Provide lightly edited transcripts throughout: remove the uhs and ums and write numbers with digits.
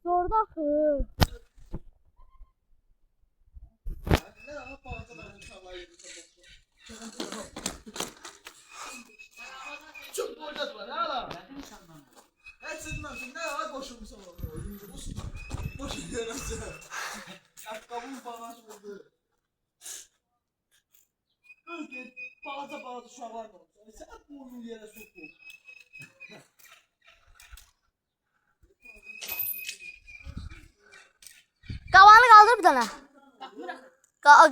Zorda axı. Çok boydat var hala. Her sınıfın ne var boşumsa var. Boş yarası. Ayakkabım falan oldu. Öyle balaca uşaqlar var. Sen bunu yere sokma. Qavanı qaldır bir dənə.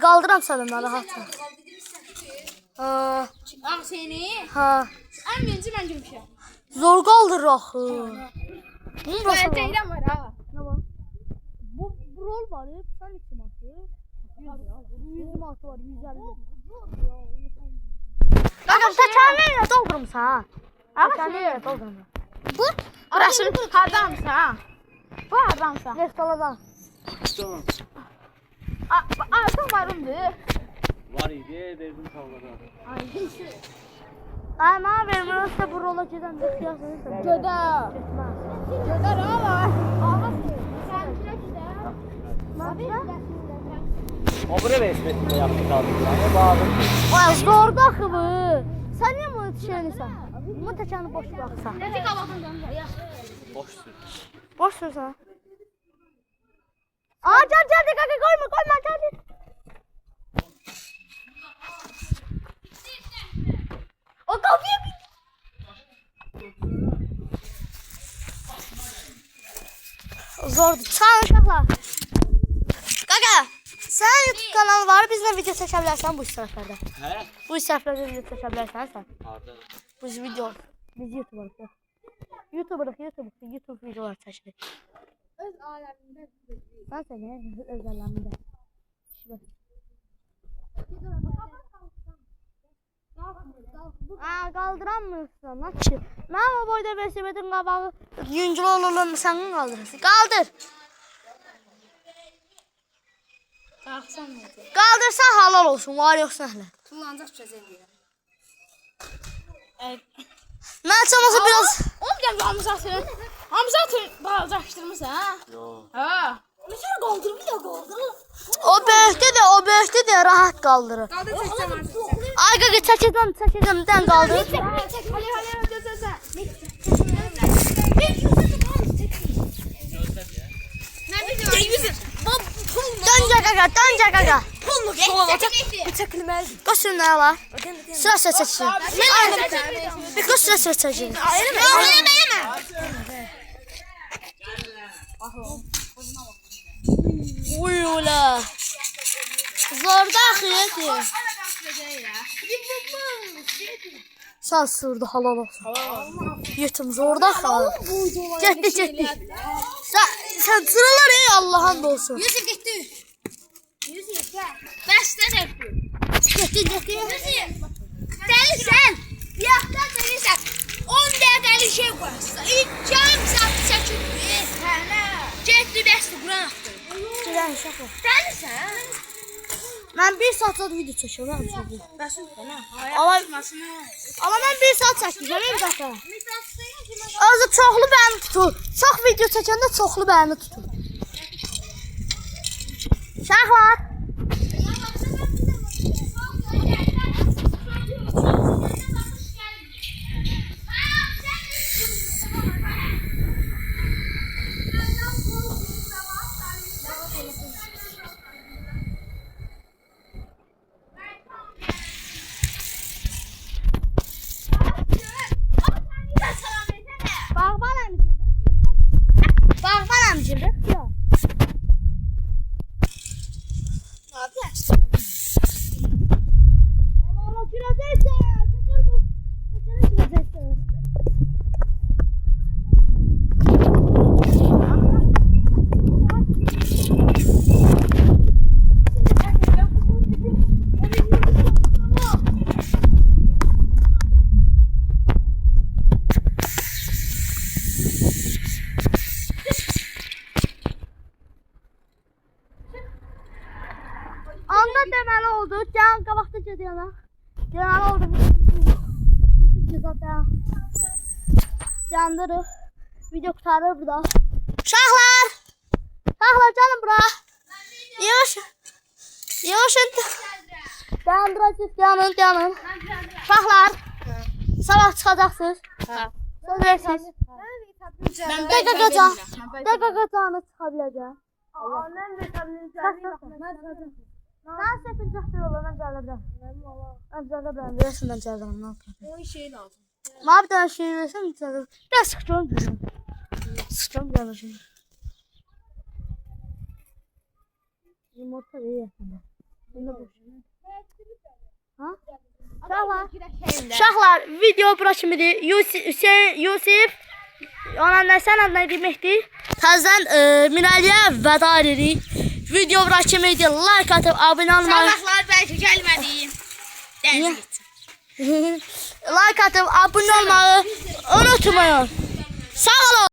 Qaldıram sənə rahat. Ah seni. Ha. En birinci ben girmişim. Zor qaldır axı. Bunu da Böyle deyiləm var ha. Nə var? Bu rol var, sən içim atı. 100 manatı var, 150. Qaqa təkanı doldurmuşsan ha. Təkanı doldurmuşsan. Bu burası hardamsa. Bu hardamsa. Neftalardan. Tamam. Artık varımdır. Var idi, verdim savladı. Ay, mənə vermirəsə bu rola gedəndə ixtiyar sənsən. Gödə. Gödə nə var? Ağa sen O buraya ve esmetinde yaptı kaldı. Yani bağlı. Ay, zorda axı bu. Sən niyə bunu düşürsən? Bu təkanı boş buraxsan. Necə qabağın döndü? Boş sür. Boş sürsən. Aa, gel qaqa koyma gel. O kapıya bir. Zordu. Çıxan uşaqlar. Qaqa, sənin YouTube kanalı var, bizlə video çəkə bilərsən bu istərlərdə. He? Bu istərlərdə video çəkə bilərsən sən. Harda? Biz video, biz YouTuber'ıq. YouTube videolar çəkirik. Öz aləmində. Sən səni öz aləmində. Aa, qaldıramırsan lan ki. Mən o boyda velosipedin qabağı yüngül olur, sən qaldırırsın. Qaldır. Qalxsan necə? Qaldırsan halal olsun, var yoxsa əhlə. Kullanacaq cəzə deyirəm. Mən açamasa biraz... Oğlum gəl Hamza atın. Hamza atın bağlaşdırmısan ha? Yo. Ha. Mesela qaldırmıyor qaldırır. O böyükdür de rahat qaldırır. Qaldır çəksən artıq. Ay qaqa çəkəcəm, bir dənə qaldır. Çək. Hadi gözləsən. Nə bilirsən? Döncə qaqa. Pulluk olacaq. Bu çəkilməlidir. Qoşun nə var? Sıra çəksin. Bir qoş sıra çəksin. Yemə. Uy ula. Zorda axıyır. Sən sırdı halal olsun. Yetim zorda axıyır. Getdi. Sən sıralar ey Allah'ın da olsun. Yusuf getdi. Yusuf gəl. Bəsdən yapıyor. Getdi. Delisən. Yaxdan delisən. 10 dəqiqəlik şey qoyarsan. Yarım saat çəkildi. Getdi bəsdir Quran atdı. Gələn uşaqlar. Delisən. Mən 1 saat video çəkirəm. Bəsin sənə. Amma mən 1 saat çəkəcəm bir dəfə. Azı çoxlu bəni tutur. Çox video çəkəndə çoxlu bəni tutur. Uşaqlar. Bağban əmcimdir. Yox. Ne yapıyorsun? Allah girəcəksən. Girəcəksən. Anda deməli oldu. Can qabaqda gedəyələ. Deməli oldu. Zaten yandırır. Video kurtarır burada. Uşaqlar! Uşaqlar gəlin bura. Yığışın. Dayanın. Uşaqlar. Sabah çıxacaqsınız. Söz versiniz. Dəqiqə qacanı çıxa biləcəm. Mən səfin cəhdi yolla, mən gəlirəm. Verəsin, mən gəlirəm. O şey lazım. Mənə bir dənə şey versən, gəlirəm. Biraz sıxacağım gücüm. Sıxacağım gəlirəm. Yumurta iyi yapmalı. Uşaqlar, video bura kimidir. Yusif, ona nəsən adına deməkdir. Təzdən Minəliyə vəda edirik. Video bura kimidir. Like atıb, abunə olmayı. Sabahlar bəlkə gəlmədim. Like atıb, abunə olmayı unutmayın. Sağ olun.